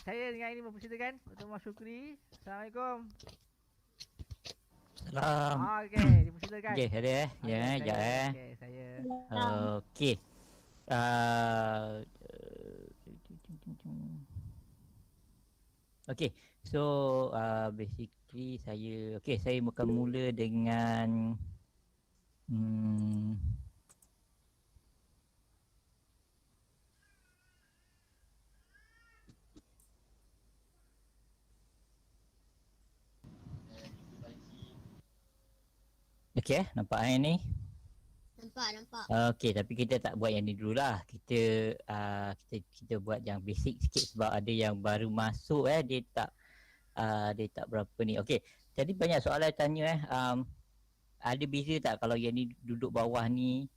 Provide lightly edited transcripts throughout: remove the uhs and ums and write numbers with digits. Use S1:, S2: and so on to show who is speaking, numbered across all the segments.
S1: saya dengan ini mempersilakan Dr. Muhammad Syukri. Assalamualaikum.
S2: Salam.
S1: Okey, dipersilakan.
S2: Okey, ada ya,
S1: Okey,
S2: sekejap
S1: saya. Okey, saya.
S2: Okey. Uh, Okey. So basically saya akan mula dengan hmm, okey, nampak ni?
S3: Nampak.
S2: Okey, tapi kita tak buat yang ni dululah. Kita buat yang basic sikit sebab ada yang baru masuk dia tak berapa ni. Okey. Jadi banyak soalan tanya ada beza tak kalau yang ni duduk bawah ni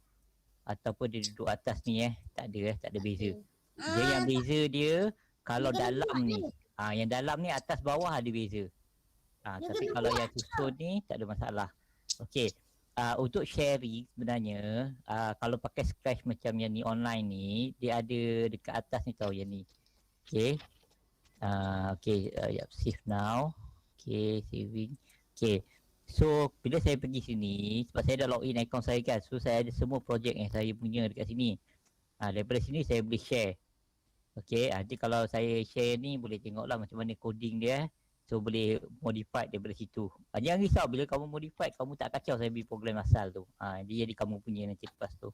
S2: ataupun dia duduk atas ni Tak ada beza. Dia yang beza dia kalau dalam ni. Yang dalam ni atas bawah ada beza. Tapi kalau yang susun ni tak ada masalah. Okey. Untuk sharing sebenarnya kalau pakai Scratch macam yang ni online ni, dia ada dekat atas ni tau yang ni. Okey. Save now. Okey, saving. Okey. So bila saya pergi sini, sebab saya dah login account saya kan, so saya ada semua projek yang saya punya dekat sini. Daripada sini saya boleh share. Okey, nanti kalau saya share ni boleh tengoklah macam mana coding dia. So boleh modify daripada situ. Jangan risau, bila kamu modify kamu tak kacau saya beri program asal tu. Dia jadi kamu punya nanti lepas tu.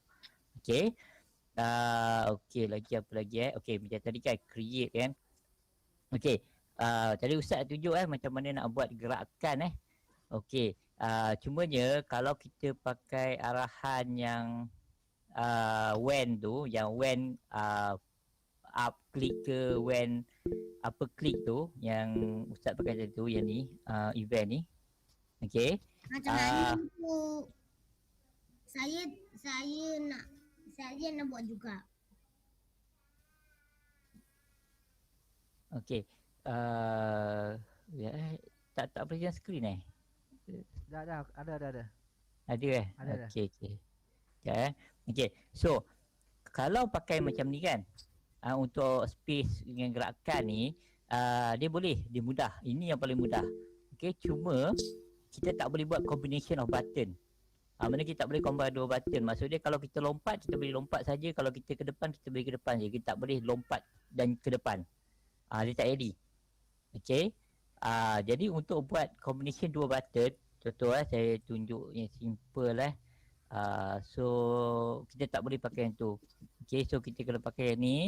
S2: Okey. Okey, lagi apa lagi Okey, macam tadi kan create kan. Okey. Tadi Ustaz tunjuk macam mana nak buat gerakan Okey. Cumanya kalau kita pakai arahan yang when tu, yang when up click ke when apa klik tu yang Ustaz pakai tadi tu, yang ni event ni. Okey.
S3: Macam mana tu? Saya nak buat juga.
S2: Okey. Tak present screen
S1: Dah, ada.
S2: Ada
S1: Ada.
S2: Okey. Ya. Okey. So kalau pakai macam ni kan, untuk space dengan gerakan ni, dia mudah. Ini yang paling mudah. Okey, cuma kita tak boleh buat combination of button. Mana kita tak boleh combine dua button. Maksudnya kalau kita lompat, kita boleh lompat saja. Kalau kita ke depan, kita boleh ke depan je. Kita tak boleh lompat dan ke depan. Dia tak jadi. Okey. Jadi untuk buat combination dua button, contoh saya tunjuk yang simple so kita tak boleh pakai yang tu. Okey, so kita kena pakai yang ni.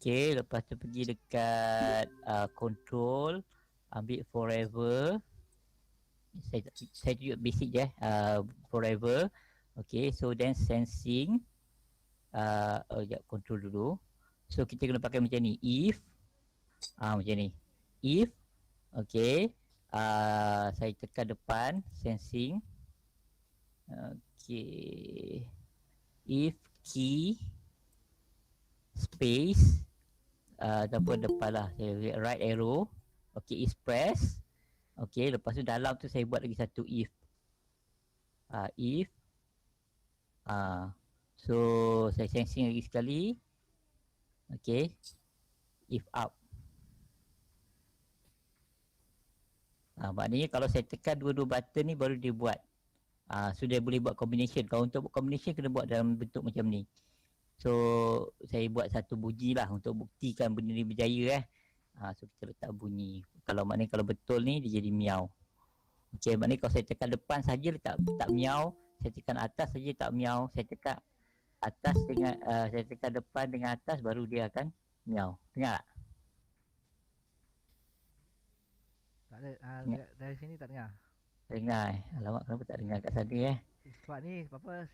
S2: Okey, lepas tu pergi dekat control, ambil forever. Saya tunjuk basic je forever. Okey, so then sensing. Sekejap, control dulu. So kita kena pakai macam ni, if macam ni, if. Okey, saya tekan depan sensing. Okey, if key space ataupun depan lah, saya right arrow. Okey, is press. Okey, lepas tu dalam tu saya buat lagi satu if. If so saya sensing lagi sekali. Okey, if up. Maknanya kalau saya tekan dua-dua button ni baru dia buat. So dia boleh buat combination. Kalau untuk buat combination kena buat dalam bentuk macam ni. So saya buat satu bunyi lah untuk buktikan benda ni berjaya So kita letak bunyi. Maknanya kalau betul ni dia jadi miau. Okey, maknanya kalau saya tekan depan saja dia tak miau. Saya tekan atas saja tak miau. Saya tekan atas dengan saya tekan depan dengan atas baru dia akan miau. Dengar tak?
S1: Tak ada. Dari sini tak dengar.
S2: Dengar Alamak, kenapa tak dengar kat sana
S1: Sebab ni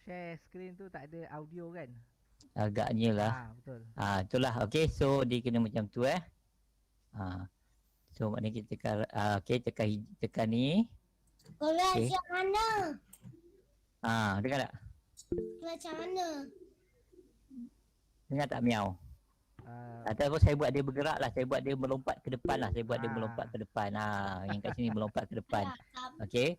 S1: share screen tu tak ada audio kan.
S2: Agaknya lah.
S1: Betul.
S2: Itulah. Okey, so dia kena macam tu So maknanya kita tekan okey, tekan ni.
S3: Kelas yang mana?
S2: Dengar tak?
S3: Kelas yang mana?
S2: Dengar tak miau? Ataupun saya buat dia bergerak lah. Saya buat dia melompat ke depan lah. Saya buat dia melompat ke depan. Yang kat sini melompat ke depan. Okey.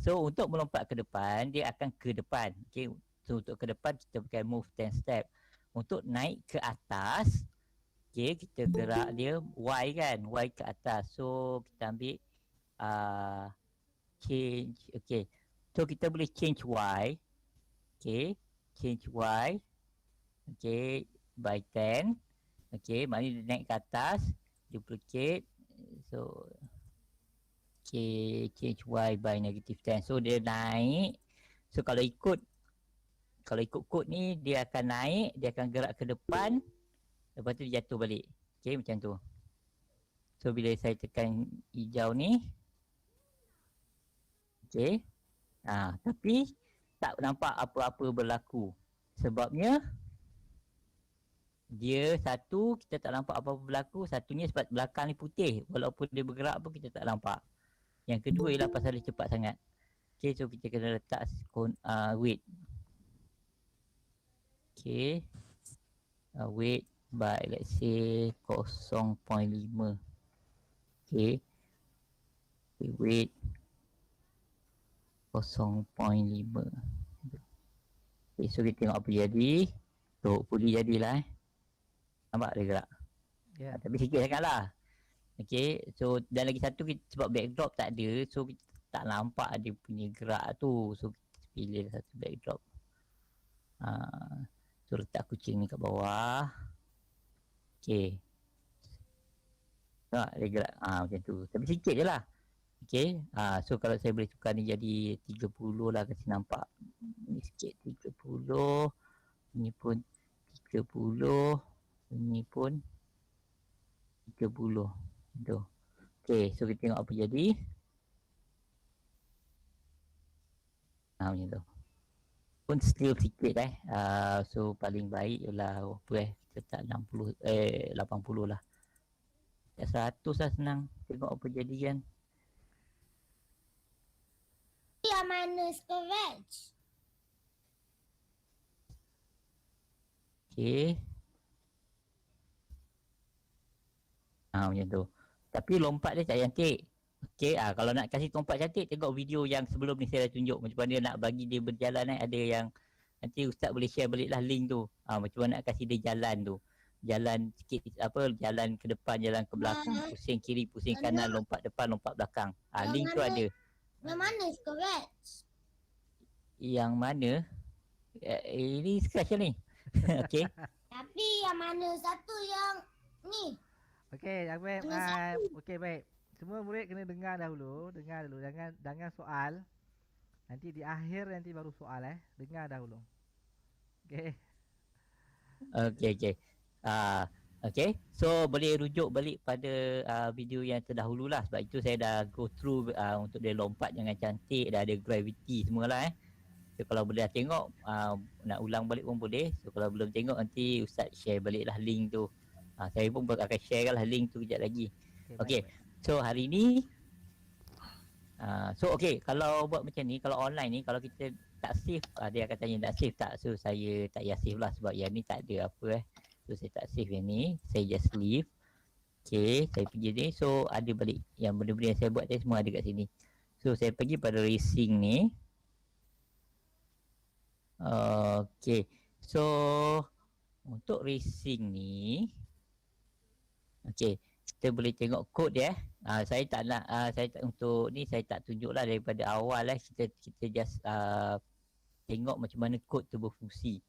S2: So untuk melompat ke depan, dia akan ke depan. Okey. So untuk ke depan kita pakai move 10 step. Untuk naik ke atas, Okay, kita gerak dia Y kan, Y ke atas. So kita ambil change. Okay, so kita boleh change Y. Okay, change Y. Okay, by 10. Okay, maknanya dia naik ke atas, duplicate. So okay, change Y by -10. So dia naik. So kalau ikut kod ni, dia akan naik, dia akan gerak ke depan, lepas tu dia jatuh balik. Okay, macam tu. So bila saya tekan hijau ni, okay, tapi tak nampak apa-apa berlaku. Sebabnya dia satu, kita tak nampak apa-apa berlaku. Satunya sebab belakang ni putih, walaupun dia bergerak pun kita tak nampak. Yang kedua ialah pasal dia cepat sangat. Okay, so kita kena letak weight. Okay, weight by let's say 0.5. Okay, weight 0.5. Okay, so kita tengok apa jadi. Tok puli jadilah. Nampak dia gerak.
S1: Ya.
S2: Tapi sikit sangat lah. Okay, so dan lagi satu sebab backdrop tak ada, so kita tak nampak dia punya gerak tu. So kita pilih satu backdrop. So letak kucing ni kat bawah. Okay. Nampak dia gerak. Macam tu. Tapi sikit je lah. Okay. So kalau saya boleh tukar ni jadi 30 lah, kasi nampak. Ni sikit 30. Ni pun 30. Ini pun 30. Tu. Okay, so kita tengok apa jadi. Macam tu. Pun still sikit so paling baik ialah apa kita tak 80 lah. Tak 100 lah, senang. Tengok apa jadi kan.
S3: Yang mana scratch?
S2: Okay. Macam tu. Tapi lompat dia tak cantik. Okay, kalau nak kasih lompat cantik, tengok video yang sebelum ni saya dah tunjuk. Macam mana nak bagi dia berjalan ada yang nanti Ustaz boleh share balik lah link tu. Macam mana nak kasih dia jalan tu. Jalan sikit, jalan ke depan, jalan ke belakang, pusing kiri, pusing kanan, lompat depan, lompat belakang. Link tu ada.
S3: Yang mana scratch?
S2: Yang mana? Ini scratch ni. Okay.
S3: Tapi yang mana satu yang ni?
S1: Okey, baik.
S3: Yang satu.
S1: Okey, baik. Semua murid kena dengar dulu. Jangan soal. Nanti di akhir nanti baru soal Dengar dahulu. Okey.
S2: Okey. Okay. So boleh rujuk balik pada video yang terdahulu lah. Sebab itu saya dah go through untuk dia lompat dengan cantik, dah ada gravity semualah So kalau boleh tengok, nak ulang balik pun boleh. So kalau belum tengok, nanti Ustaz share balik lah link tu. Saya pun akan share lah link tu kejap lagi. Okay. So hari ni kalau buat macam ni, kalau online ni, kalau kita tak save, dia akan tanya nak save tak. So saya tak payah save lah, sebab yang ni tak ada apa So saya tak save yang ni, saya just leave. Okay, saya pergi ni. So ada balik yang benda-benda yang saya buat tadi, semua ada kat sini. So saya pergi pada racing ni. Okay, so untuk racing ni, okay, kita boleh tengok kod dia. Saya tak nak, untuk ni saya tak tunjuk lah daripada awal kita just tengok macam mana kod tu berfungsi.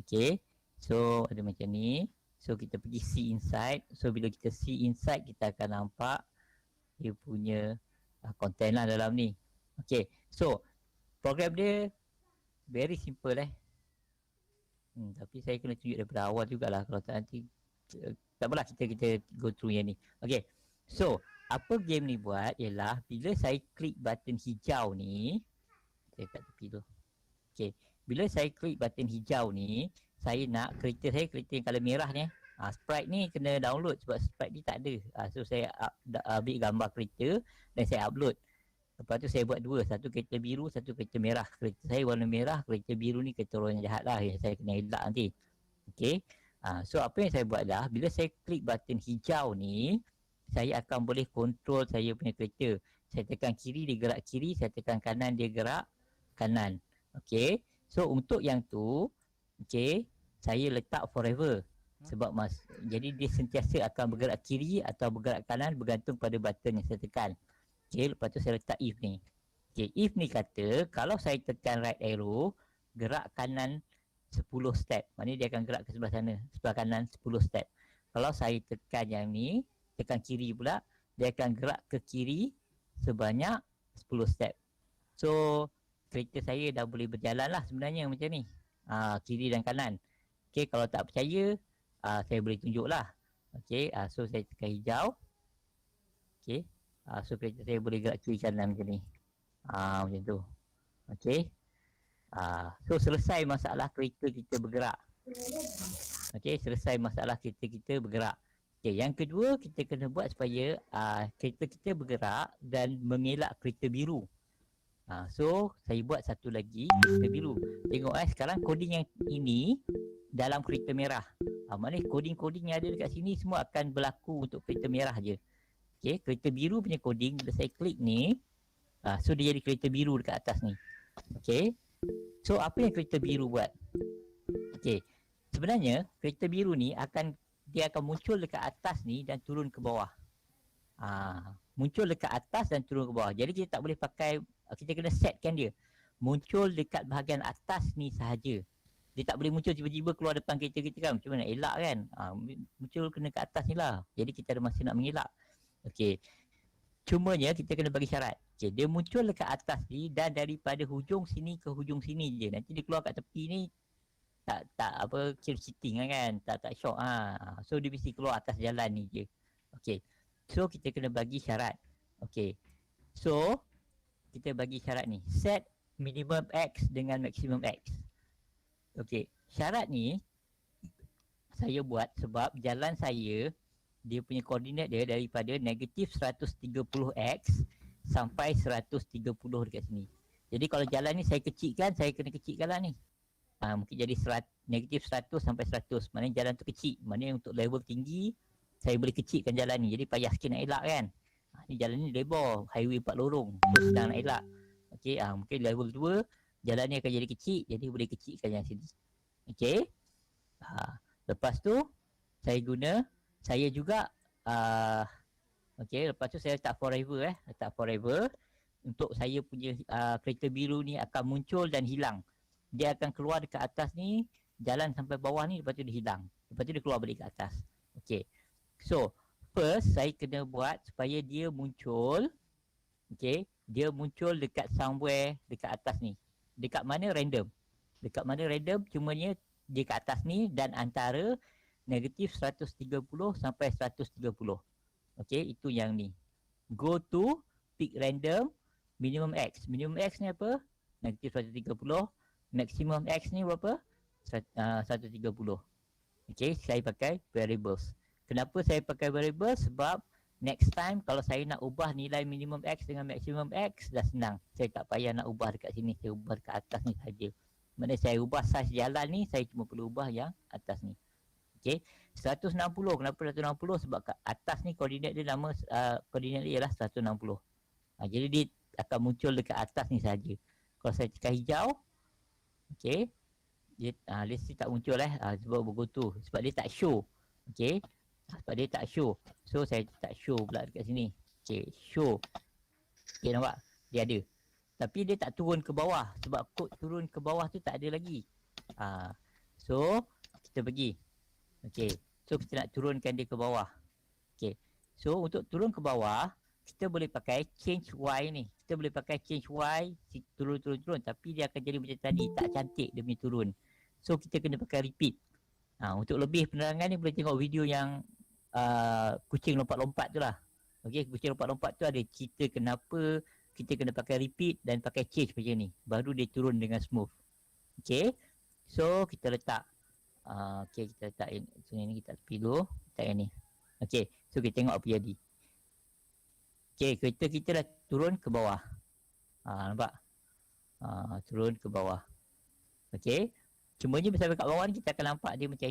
S2: Okay, so ada macam ni. So kita pergi see inside. So bila kita see inside, kita akan nampak dia punya content lah dalam ni. Okay, so program dia very simple tapi saya kena tunjuk daripada awal jugalah. Kalau tak nanti tak apalah, kita go through yang ni. Okay, so apa game ni buat ialah bila saya klik button hijau ni, saya kat tepi tu. Okay, bila saya klik button hijau ni, saya nak kereta yang colour merah ni. Sprite ni kena download sebab sprite ni tak ada. So saya ambil gambar kereta dan saya upload. Lepas tu saya buat dua, satu kereta biru, satu kereta merah. Kereta saya warna merah, kereta biru ni kereta orang jahat lah yang saya kena elak nanti. Okay, so apa yang saya buat dah, bila saya klik button hijau ni, saya akan boleh control saya punya kereta. Saya tekan kiri, dia gerak kiri. Saya tekan kanan, dia gerak kanan. Okay, so untuk yang tu, okay, saya letak forever. Sebab jadi dia sentiasa akan bergerak kiri atau bergerak kanan bergantung pada button yang saya tekan. Okey, lepas tu saya letak if ni. Okey, if ni kata kalau saya tekan right arrow, gerak kanan 10 step. Maknanya dia akan gerak ke sebelah sana, sebelah kanan 10 step. Kalau saya tekan yang ni, tekan kiri pula, dia akan gerak ke kiri sebanyak 10 step. So, kereta saya dah boleh berjalan lah sebenarnya macam ni. Kiri dan kanan. Okey, kalau tak percaya, saya boleh tunjuk lah. Okey, so saya tekan hijau. Okey, so kereta saya boleh gerak kiri kanan macam ni. Macam tu. Okey. So selesai masalah kereta kita bergerak. Okey, selesai masalah kereta kita bergerak. Okey, yang kedua kita kena buat supaya kereta kita bergerak dan mengelak kereta biru. So saya buat satu lagi kereta biru. Tengok sekarang coding yang ini dalam kereta merah. Maknanya coding-coding yang ada dekat sini semua akan berlaku untuk kereta merah je. Okey, kereta biru punya coding bila saya klik ni, so dia jadi kereta biru dekat atas ni. Okey. So apa yang kereta biru buat? Okey. Sebenarnya kereta biru ni dia akan muncul dekat atas ni dan turun ke bawah. Muncul dekat atas dan turun ke bawah. Jadi kita tak boleh pakai, kita kena setkan dia. Muncul dekat bahagian atas ni sahaja. Dia tak boleh muncul tiba-tiba keluar depan kereta kita kan. Macam mana nak elak kan? Muncul kena ke atas ni lah. Jadi kita ada masa nak mengelak. Okey. Cumanya kita kena bagi syarat. Okay, dia muncul dekat atas ni dan daripada hujung sini ke hujung sini je. Nanti dia keluar kat tepi ni tak kill cheating kan. Tak shock. So dia mesti keluar atas jalan ni je. Okay. So kita kena bagi syarat. Okay. So kita bagi syarat ni. Set minimum X dengan maximum X. Okay. Syarat ni saya buat sebab jalan saya, dia punya koordinat dia daripada negatif 130x sampai 130 dekat sini. Jadi kalau jalan ni saya kecilkan, saya kena kecilkan lah ni. Mungkin jadi negatif 100 sampai 100. Maknanya jalan tu kecil. Maknanya untuk level tinggi, saya boleh kecilkan jalan ni. Jadi payah sikit nak elak kan. Ni jalan ni lebar, highway 4 lorong. So sedang nak elak. Okay, mungkin level 2, jalan ni akan jadi kecil. Jadi boleh kecilkan yang sini. Okay. Lepas tu, saya juga okey, lepas tu saya letak forever letak forever untuk saya punya kereta biru ni akan muncul dan hilang. Dia akan keluar dekat atas ni, jalan sampai bawah ni, lepas tu dia hilang. Lepas tu dia keluar balik ke atas. Okey. So, first saya kena buat supaya dia muncul. Okey, dia muncul dekat somewhere dekat atas ni. Dekat mana random. Dekat mana random, cumanya dia kat atas ni dan antara negatif 130 sampai 130. Okey, itu yang ni. Go to pick random minimum X. Minimum X ni apa? Negatif 130. Maximum X ni berapa? 130. Okey, saya pakai variables. Kenapa saya pakai variables? Sebab next time kalau saya nak ubah nilai minimum X dengan maximum X, dah senang. Saya tak payah nak ubah dekat sini. Saya ubah dekat atas ni saja. Maknanya saya ubah saiz jalan ni, saya cuma perlu ubah yang atas ni. Okey, 160. Kenapa 160? Sebab kat atas ni koordinat dia koordinat dia ialah 160. Jadi dia akan muncul dekat atas ni saja. Kalau saya tekan hijau, okey, dia list tak muncul sebab bergotu. Sebab dia tak show. Okey, sebab dia tak show. So saya tak show pula dekat sini. Okey, show. Okey, nampak? Dia ada. Tapi dia tak turun ke bawah. Sebab kod turun ke bawah tu tak ada lagi. So kita pergi. Okey, so kita nak turunkan dia ke bawah. Okey, so untuk turun ke bawah, kita boleh pakai change Y ni. Kita boleh pakai change Y, turun. Tapi dia akan jadi macam tadi, tak cantik dia punya turun. So kita kena pakai repeat. Untuk lebih penerangan ni boleh tengok video yang kucing lompat-lompat tu lah. Okey, kucing lompat-lompat tu ada cerita kenapa kita kena pakai repeat dan pakai change macam ni. Baru dia turun dengan smooth. Okey, so kita letak. Okey, kita letak sini ni, kita tepi dulu. Letak yang ni. Okey, so kita tengok apa jadi. Okey, kereta kita dah turun ke bawah. Nampak? Turun ke bawah. Okey, cumanya sampai kat bawah ni kita akan nampak dia macam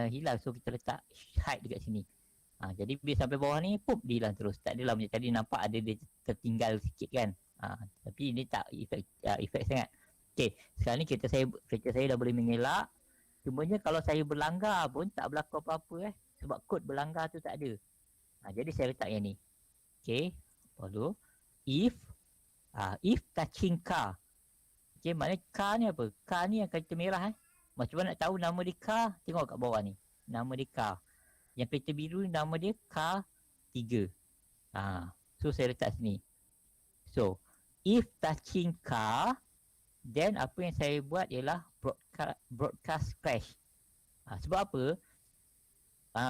S2: hilang. So kita letak hide dekat sini. Jadi bila sampai bawah ni, pop dia hilang terus. Tak adalah macam tadi nampak ada dia tertinggal sikit kan. Tapi ini tak efek sangat. Okey, sekarang ni kereta saya dah boleh mengelak. Cumanya kalau saya berlanggar pun tak berlaku apa-apa sebab kod berlanggar tu tak ada. Jadi saya letak yang ni. Okey. Lepas tu if touching car. Okey, maknanya car ni apa? Car ni yang kereta merah Macam mana nak tahu nama dia car? Tengok kat bawah ni. Nama dia car. Yang kereta biru ni nama dia car 3. So saya letak sini. So, if touching car, then apa yang saya buat ialah broadcast crash. Sebab apa?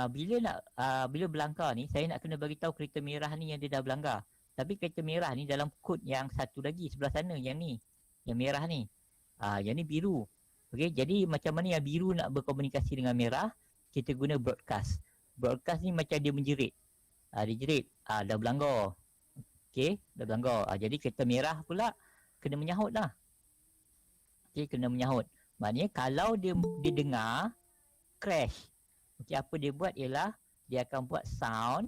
S2: Bila berlanggar ni, saya nak kena bagi tahu kereta merah ni yang dia dah berlanggar. Tapi kereta merah ni dalam kod yang satu lagi sebelah sana, yang ni, yang merah ni. Yang ni biru. Okey, jadi macam mana yang biru nak berkomunikasi dengan merah, kita guna broadcast. Broadcast ni macam dia menjerit. Dia jerit, dah berlanggar. Okey, dah berlanggar. Jadi kereta merah pula kena menyahut lah. Okey, kena menyahut. Maknanya kalau dia dengar crash. Okey, apa dia buat ialah dia akan buat sound.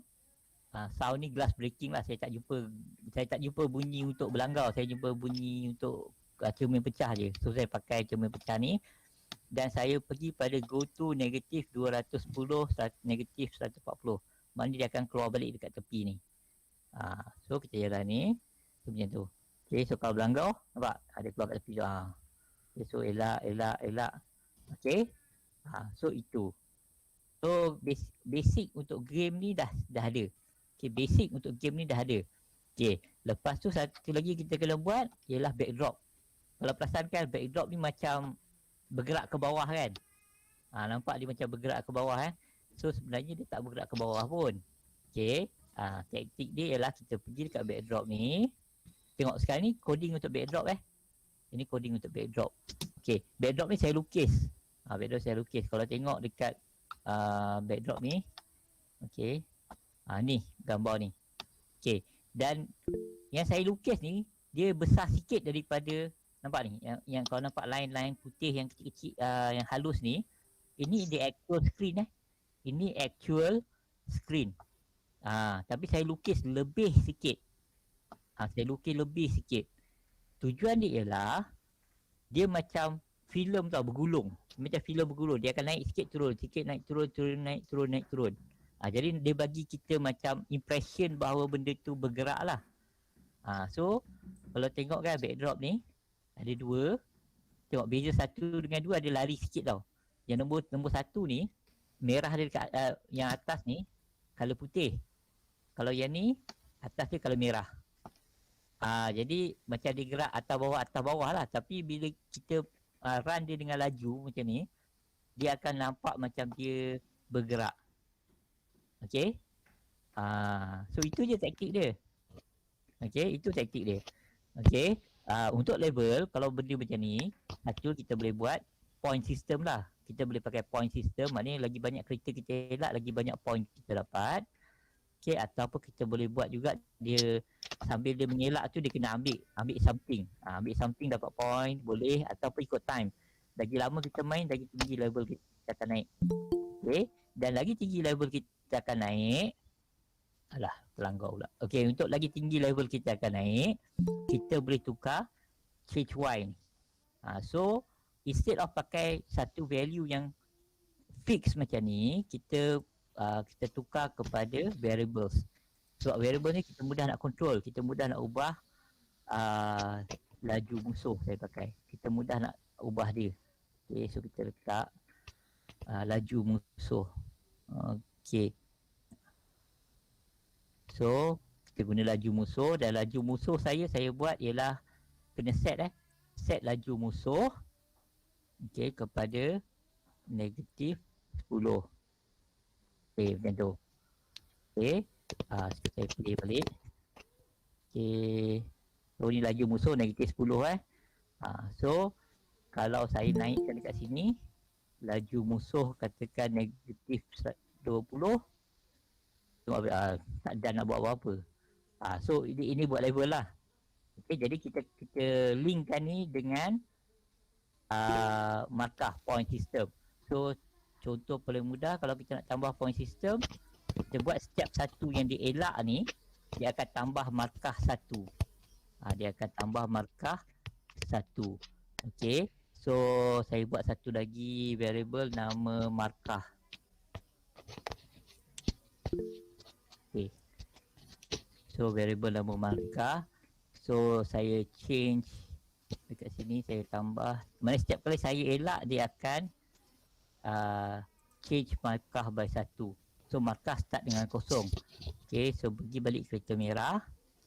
S2: Sound ni glass breaking lah. Saya tak jumpa bunyi untuk berlanggar. Saya jumpa bunyi untuk cermin pecah je. So saya pakai cermin pecah ni. Dan saya pergi pada go to negatif 210, negatif 140. Maknanya dia akan keluar balik dekat tepi ni. So kita jalan ni. So macam tu. Okay, so kalau berlanggar, nampak? Dia keluar kat tepi tu. Okay, so elak. Okay. So itu. So basic untuk game ni dah ada. Okay, basic untuk game ni dah ada. Okay, lepas tu satu lagi kita kena buat ialah backdrop. Kalau perasan kan backdrop ni macam bergerak ke bawah kan. Nampak dia macam bergerak ke bawah So sebenarnya dia tak bergerak ke bawah pun. Okay. Taktik dia ialah kita pergi dekat backdrop ni. Tengok sekarang ni coding untuk backdrop Ini coding untuk backdrop. Okay, backdrop ni saya lukis. Backdrop saya lukis. Kalau tengok dekat backdrop ni. Okay. Ni gambar ni. Okay. Dan yang saya lukis ni dia besar sikit daripada, nampak ni yang kalau nampak line-line putih yang kecil-kecil yang halus ni, ini the actual screen Ini actual screen. Tapi saya lukis lebih sikit. Saya lukis lebih sikit. Tujuan dia ialah dia macam filem tau, bergulung. Macam filem bergulung. Dia akan naik sikit turun, sikit naik turun, naik turun. Jadi dia bagi kita macam impression bahawa benda tu bergerak lah. So kalau tengok kan backdrop ni ada dua. Tengok beza satu dengan dua ada lari sikit tau. Yang nombor satu ni merah dia dekat yang atas ni color putih. Kalau yang ni atas dia color merah. Jadi macam dia gerak atas bawah lah. Tapi bila kita run dia dengan laju macam ni, dia akan nampak macam dia bergerak. Okay. So itu je taktik dia. Okay, itu taktik dia. Okay. Untuk level, kalau benda macam ni, satu kita boleh buat point system lah. Kita boleh pakai point system. Maknanya lagi banyak kereta kita elak, lagi banyak point kita dapat. Okay, ataupun kita boleh buat juga dia sambil dia mengelak tu dia kena ambil something. Ambil something dapat point, boleh, ataupun ikut time. Lagi lama kita main, lagi tinggi level kita akan naik. Okay, dan lagi tinggi level kita akan naik. Alah, terlanggar pula. Okay, untuk lagi tinggi level kita akan naik, kita boleh tukar change Y ni. So, instead of pakai satu value yang fix macam ni, kita tukar kepada variables. Sebab variable ni kita mudah nak control, kita mudah nak ubah laju musuh saya pakai. Kita mudah nak ubah dia. Okay, so kita letak laju musuh. Okay. So, kita guna laju musuh dan laju musuh saya buat ialah kena set laju musuh kepada negatif 10. Okay, macam tu. Okay. Saya pilih balik. Okay. So, ni laju musuh negatif 10 So, kalau saya naikkan dekat sini, laju musuh katakan negatif 20. Tak ada nak buat apa-apa. So ini buat level lah. Okay, jadi kita linkkan ni dengan markah point system. So contoh paling mudah kalau kita nak tambah point system, kita buat step satu yang dielak ni, dia akan tambah markah 1. Dia akan tambah markah 1. Okay, So saya buat satu lagi variable nama markah. Okay. So variable nama markah. So saya change dekat sini, saya tambah. Mana setiap kali saya elak dia akan change markah by 1. So markah start dengan kosong. Okay, so pergi balik kereta merah.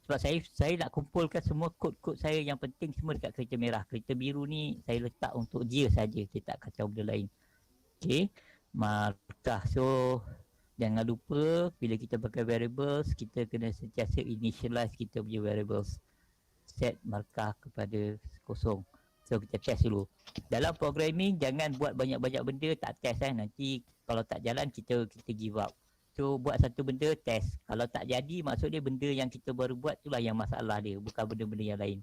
S2: Sebab saya nak kumpulkan semua kod-kod saya yang penting semua dekat kereta merah. Kereta biru ni saya letak untuk dia saja, saya tak kacau benda lain. Okay, markah. So jangan lupa bila kita pakai variables, kita kena sentiasa initialize kita punya variables. Set markah kepada kosong. So kita test dulu. Dalam programming jangan buat banyak-banyak benda tak test nanti kalau tak jalan kita give up. So buat satu benda test. Kalau tak jadi maksud dia benda yang kita baru buat itulah yang masalah dia, bukan benda-benda yang lain.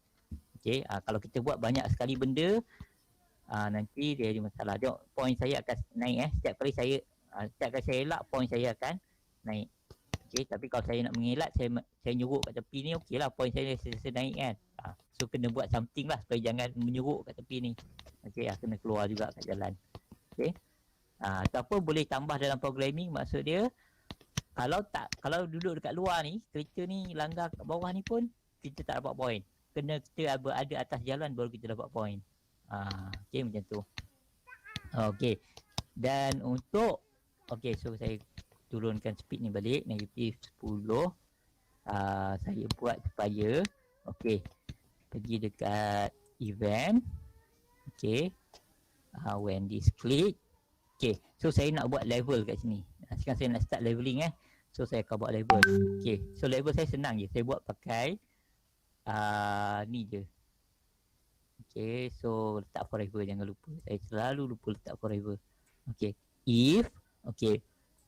S2: Okey, kalau kita buat banyak sekali benda nanti dia ada masalah. Tengok point saya akan naik setiap kali saya elak point saya akan naik. Okey, tapi kalau saya nak mengelak saya nyuruk kat tepi ni okeylah point saya naik kan. So kena buat something lah supaya jangan menyuruk kat tepi ni. Okey, kena keluar juga kat jalan. Okey. Ataupun boleh tambah dalam programming, maksud dia kalau duduk dekat luar ni, kereta ni langgar kat bawah ni pun kita tak dapat point. Kena kita ada atas jalan baru kita dapat point. Okey, macam tu. Okey. Dan untuk so saya turunkan speed ni balik negatif 10. Saya buat supaya pergi dekat event. When this click. So saya nak buat level kat sini. Sekarang saya nak start leveling So saya akan buat level. So level saya senang je. Saya buat pakai ni je. So letak forever, jangan lupa. Saya selalu lupa letak forever. If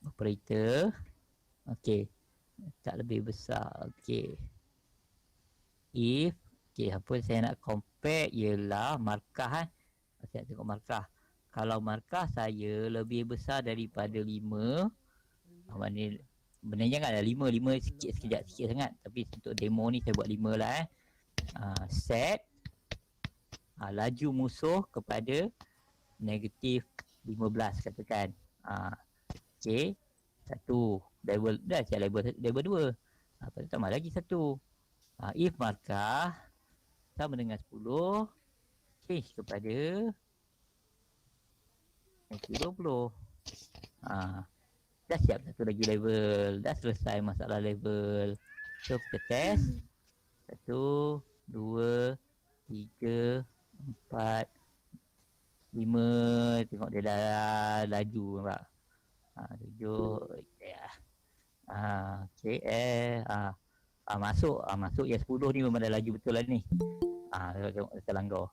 S2: operator. Letak lebih besar. If apa saya nak compare ialah markah Saya nak tengok markah. Kalau markah saya lebih besar daripada 5, Benda janganlah 5 sikit sangat. Tapi untuk demo ni saya buat 5 lah set laju musuh kepada negatif 15 katakan. Satu level dah, siap level 2. Tambah lagi satu. If markah sama dengan 10, change kepada 20. Dah siap satu lagi level. Dah selesai masalah level. So kita test 1, 2, 3, 4, 5. Tengok dia dah laju nampak. 7. Masuk yang 10 ni memang dah laju betul lah ni. Tengok terlanggar.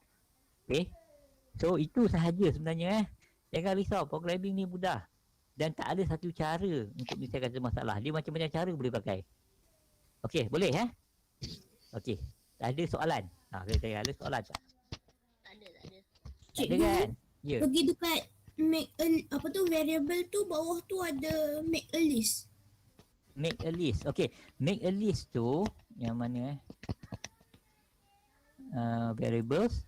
S2: So itu sahaja sebenarnya Jangan risau, programming ni mudah. Dan tak ada satu cara untuk menyelesaikan satu masalah. Dia macam-macam cara boleh pakai. Okey, boleh Okey, ada soalan? Saya ada soalan tak?
S3: Tak ada.
S2: Tak ada kan? Ya.
S4: Pergi dekat make a variable tu, bawah tu ada make a list.
S2: Make a list. Okey, make a list tu yang mana variables.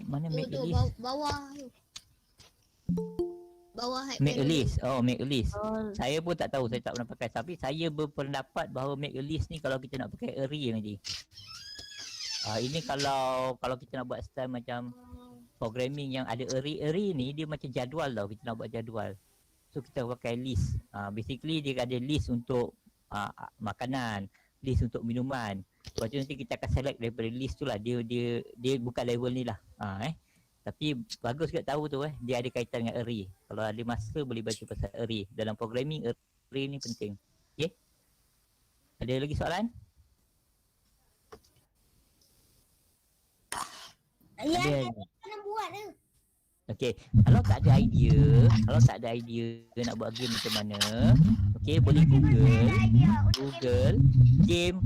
S2: Mana make a list?
S3: Bawah
S2: Make a list. Make a list. Saya pun tak tahu, saya tak pernah pakai. Tapi saya berpendapat bahawa make a list ni kalau kita nak pakai array nanti. Ini kalau kita nak buat style macam programming yang ada array ni, dia macam jadual tau. Kita nak buat jadual. So kita pakai list. Basically dia ada list untuk makanan, list untuk minuman. Lepas tu nanti kita akan select daripada list tu lah. Dia bukan level ni lah. Tapi bagus juga tahu tu dia ada kaitan dengan array. Kalau ada masa boleh baca pasal array. Dalam programming array ni penting. Okey. Ada lagi soalan?
S3: Ya, kena buat dah.
S2: Okey, kalau tak ada idea nak buat game macam mana, okey, boleh Google game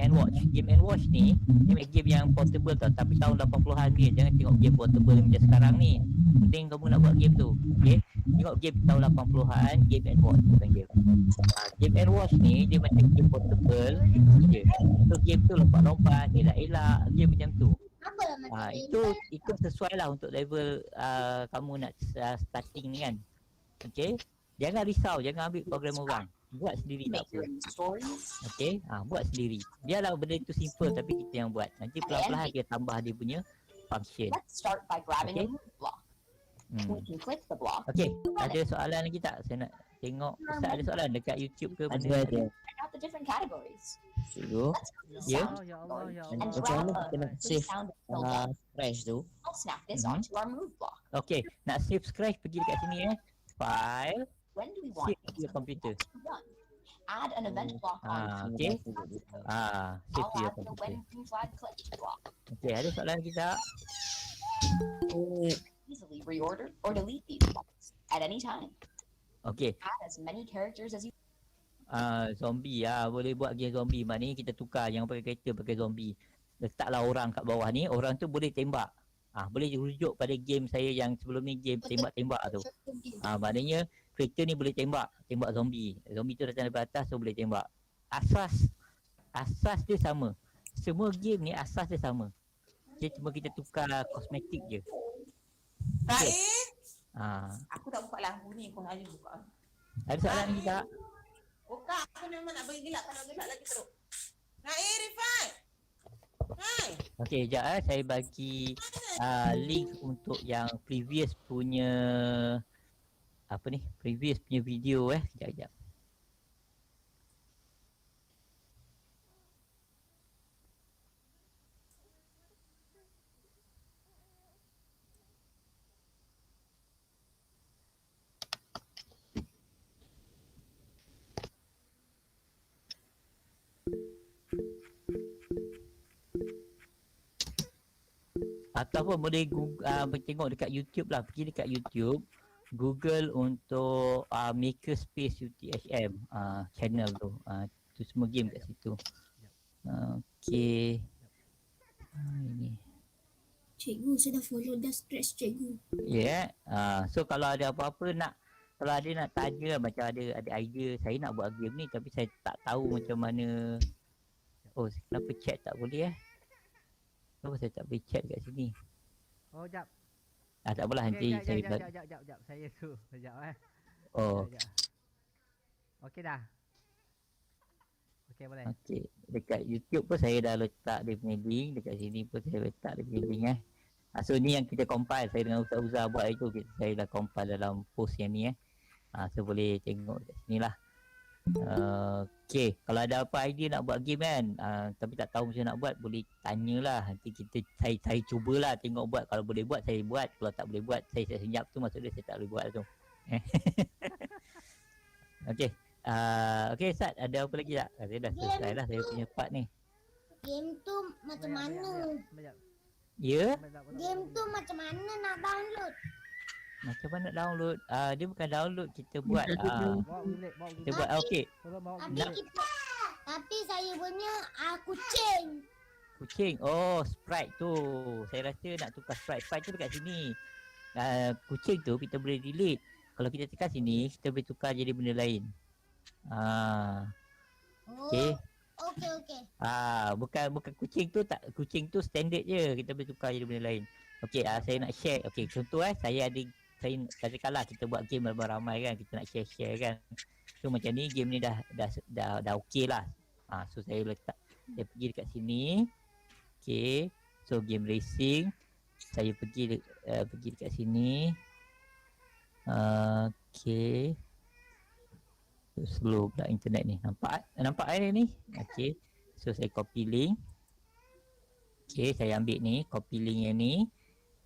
S2: and watch. Game and watch ni game yang portable tau, tapi tahun 80-an ni. Jangan tengok game portable macam sekarang ni. Penting kamu nak buat game tu. Okey, tengok game tahun 80-an, game and watch panggil. Game and watch ni dia macam game portable je. So game tu lompat-lompat, elak-elak, game macam tu.
S3: Double macam
S2: Itu sesuai lah untuk level kamu nak starting ni kan. Okay. Jangan risau, jangan ambil program orang. Buat sendiri tak apa. Okay, buat sendiri. Biarlah benda itu simple tapi kita yang buat. Nanti perlahan-lahan dia tambah dia punya function. Okay. Okay, ada soalan lagi tak? Saya nak tengok. Ustaz ada soalan dekat YouTube ke benda?
S5: Ada. Cikgu,
S2: Ya.
S1: Ya Allah, ya Allah.
S5: macam mana kita nak save fresh tu?
S2: Okay, nak save scratch pergi dekat sini File, save to your computer. Okay. Save to your computer. Okay, ada soalan lagi tak?
S6: Easily reorder or delete these blocks at any time.
S2: Okay.
S6: Add as many characters as you
S2: Zombie boleh buat game zombie. Maknanya kita tukar, jangan pakai kereta, pakai zombie. Letaklah orang kat bawah ni, orang tu boleh tembak. Boleh rujuk pada game saya yang sebelum ni, game tembak-tembak tu. Maknanya kereta ni boleh tembak zombie. Zombie tu datang dari atas, so boleh tembak. Asas dia sama. Semua game ni asas dia sama. Okay, cuma kita tukar kosmetik je.
S7: Raif,
S2: Ah,
S7: aku tak buka lampu ni, kau aja buka.
S2: ada soalan lagi tak?
S7: Buka, aku memang nak bagi gelap, kalau gelap lagi teruk. Raif, Rifat. Hai.
S2: Okey, sekejap saya bagi link untuk yang previous punya previous punya video Sekejap. Ataupun boleh tengok dekat YouTube lah. Pergi dekat YouTube, Google untuk Makerspace UTHM channel tu. Tu semua game kat situ. Okey. Ini.
S4: Cikgu, saya dah follow dah scratch cikgu.
S2: Ya. So kalau ada apa-apa kalau ada nak tanya macam ada idea, saya nak buat game ni tapi saya tak tahu macam mana. Oh, kenapa chat tak boleh Kenapa saya tak boleh chat kat sini?
S1: Oh, jap.
S2: Tak apalah nanti saya
S1: Jap. Saya tu. Sekejap
S2: Oh,
S1: Sekejap. Okey dah. Okey boleh.
S2: okey. Dekat YouTube pun saya dah letak dia punya link, dekat sini pun saya letak dia punya link So ni yang kita compile, saya dengan Ustaz Uzah buat itu, saya dah compile dalam post yang ni So boleh tengok kat sini lah. Okay, kalau ada apa idea nak buat game kan, tapi tak tahu macam nak buat, boleh tanyalah. Nanti saya cubalah tengok buat. Kalau boleh buat saya buat, kalau tak boleh buat saya senyap tu, maksud dia saya tak boleh buat tu. Okay. Okay Ustaz, ada apa lagi tak? Saya dah selesai lah saya punya part ni.
S3: Game tu macam mana?
S2: Ya?
S3: Game tu macam mana nak download?
S2: Macam mana download? Dia bukan download, kita buat
S1: Bawa bilik.
S2: kita buat okey.
S1: Tolong bawa
S3: Tapi
S1: bilik.
S3: tapi saya punya kucing.
S2: Kucing. Oh, sprite tu. Saya rasa nak tukar sprite. Sprite tu dekat sini. Kucing tu kita boleh delete. Kalau kita tekan sini, kita boleh tukar jadi benda lain. Okey.
S3: Okey.
S2: Bukan kucing tu tak. Kucing tu standard je. Kita boleh tukar jadi benda lain. Okey, saya nak share. Okey, contoh saya katakanlah kita buat game ramai-ramai kan, kita nak share kan. So macam ni game ni dah okey lah. So saya pergi dekat sini. Okey. So game racing. Saya pergi dekat sini. Okey. Slow pula internet ni. Nampak ni? Okey. So saya copy link. Okey, saya ambil ni, copy link yang ni.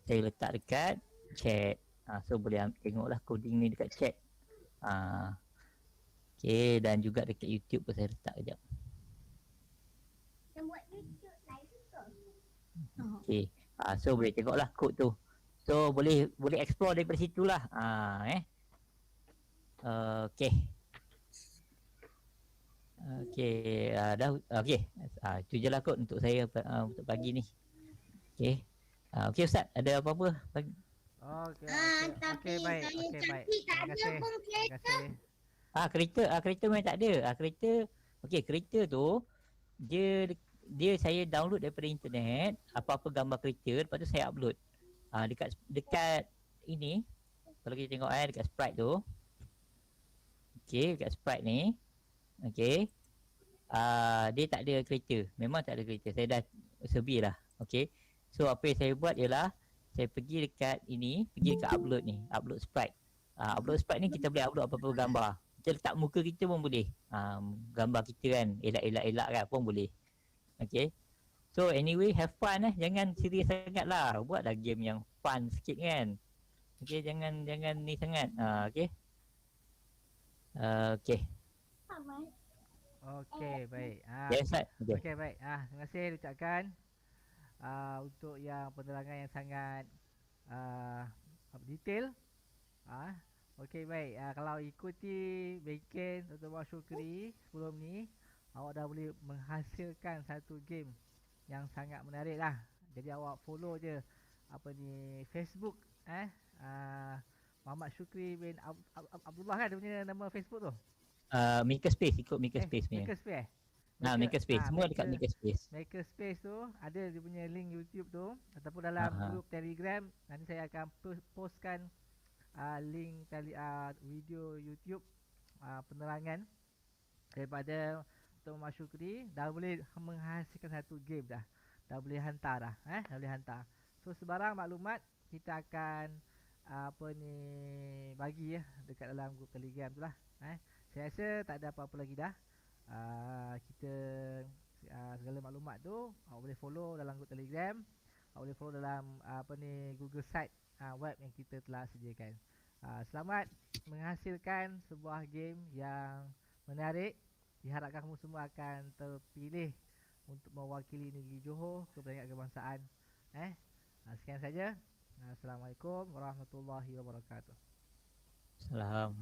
S2: Saya letak dekat chat. So boleh tengoklah coding ni dekat chat. Okay, dan juga dekat YouTube pun saya letak kejap. Okay, so boleh tengoklah kod tu. So boleh explore daripada situ lah. Okay. Okay, dah. Okay, itu je lah kod untuk saya untuk pagi ni. Okay. Okay Ustaz, ada apa-apa?
S1: Okey.
S3: Tapi
S1: Baik.
S3: saya
S1: Okey, baik.
S3: cantik tak
S1: Terima
S3: ada
S1: kasih.
S3: pun
S1: Terima kasih.
S2: Kereta memang tak ada. Kereta, okey, kereta tu dia dia saya download daripada internet apa-apa gambar kereta, lepas tu saya upload. Dekat ini kalau kita tengok dekat sprite tu. Okey, dekat sprite ni. Okey. Dia tak ada kereta. Memang tak ada kereta. Saya dah sebi lah. Okey. So apa yang saya buat ialah saya pergi dekat ini, pergi dekat upload ni, upload sprite. Upload sprite ni kita boleh upload apa-apa gambar. Kita letak muka kita pun boleh. Gambar kita kan, elak-elak kan pun boleh. Okey. So anyway, have fun jangan serius sangat lah. Buatlah game yang fun sikit kan. Okey, jangan ni sangat. Okey. Okey.
S1: Okey, baik.
S2: Yes, Ustaz. Okey.
S1: Okey, baik. Terima kasih diucapkan untuk yang penerangan yang sangat detail. Okey, baik. Kalau ikuti Bacon Dr. Mak Syukri sebelum ni, awak dah boleh menghasilkan satu game yang sangat menarik lah. Jadi awak follow je Facebook Muhammad Syukri bin Abdullah kan dia punya nama Facebook tu.
S2: Makerspace, ikut Makerspace punya.
S1: Makerspace
S2: Makerspace. Semua dekat Makerspace.
S1: Makerspace tu ada dia punya link YouTube tu ataupun dalam grup Telegram. Nanti saya akan postkan link video YouTube penerangan daripada Dr. Muhammad Syukri. Dah boleh menghasilkan satu game dah. Dah boleh hantar dah. Dah boleh hantar. So sebarang maklumat kita akan bagi dekat dalam grup Telegram tu lah. Saya rasa tak ada apa-apa lagi dah. Kita segala maklumat tu awak boleh follow dalam grup Telegram, awak boleh follow dalam Google site web yang kita telah sediakan. Selamat menghasilkan sebuah game yang menarik. Diharapkan kamu semua akan terpilih untuk mewakili negeri Johor ke peringkat kebangsaan. Sekian saja. Assalamualaikum warahmatullahi wabarakatuh.
S2: Salam.